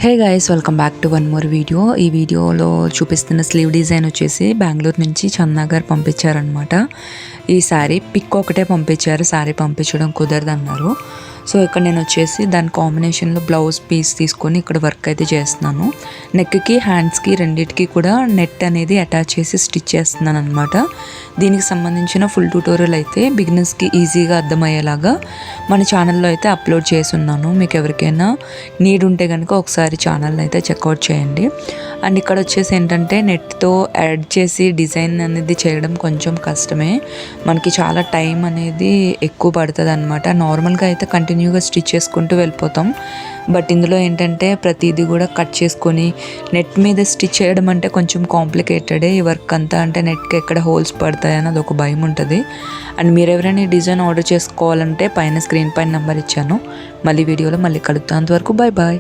Hey guys, welcome back to one more video. ఈ వీడియోలో చూపిస్తున్న స్లీవ్ డిజైన్ వచ్చేసి బెంగళూరు నుంచి చందా గారు పంపించారనమాట. ఈ శారీ పిక్ ఒకటే పంపించారు, శారీ పంపించడం కుదరదన్నారు. సో ఇక్కడ నేను వచ్చేసి దాని కాంబినేషన్లో బ్లౌజ్ పీస్ తీసుకొని ఇక్కడ వర్క్ అయితే చేస్తున్నాను. నెక్కి హ్యాండ్స్కి రెండింటికి కూడా నెట్ అనేది అటాచ్ చేసి స్టిచ్ చేస్తున్నాను అనమాట. దీనికి సంబంధించిన ఫుల్ ట్యూటోరియల్ అయితే బిగినర్స్కి ఈజీగా అర్థమయ్యేలాగా మన ఛానల్లో అయితే అప్లోడ్ చేసి ఉన్నాను. మీకు ఎవరికైనా నీడ్ ఉంటే కనుక ఒకసారి ఛానల్ని అయితే చెక్అవుట్ చేయండి. అండ్ ఇక్కడ వచ్చేసి ఏంటంటే నెట్తో యాడ్ చేసి డిజైన్ అనేది చేయడం కొంచెం కష్టమే, మనకి చాలా టైం అనేది ఎక్కువ పడుతుంది అనమాట. నార్మల్గా అయితే కంటిన్యూగా స్టిచ్ చేసుకుంటూ వెళ్ళిపోతాం, బట్ ఇందులో ఏంటంటే ప్రతిదీ కూడా కట్ చేసుకొని నెట్ మీద స్టిచ్ చేయడం అంటే కొంచెం కాంప్లికేటెడే ఈ వర్క్ అంతా. అంటే నెట్కి ఎక్కడ హోల్స్ పడతాయని అది ఒక భయం ఉంటుంది. అండ్ మీరు ఎవరైనా ఈ డిజైన్ ఆర్డర్ చేసుకోవాలంటే పైన స్క్రీన్ పైన నెంబర్ ఇచ్చాను. మళ్ళీ వీడియోలో మళ్ళీ కలుగుతాం. అంతవరకు బాయ్ బాయ్.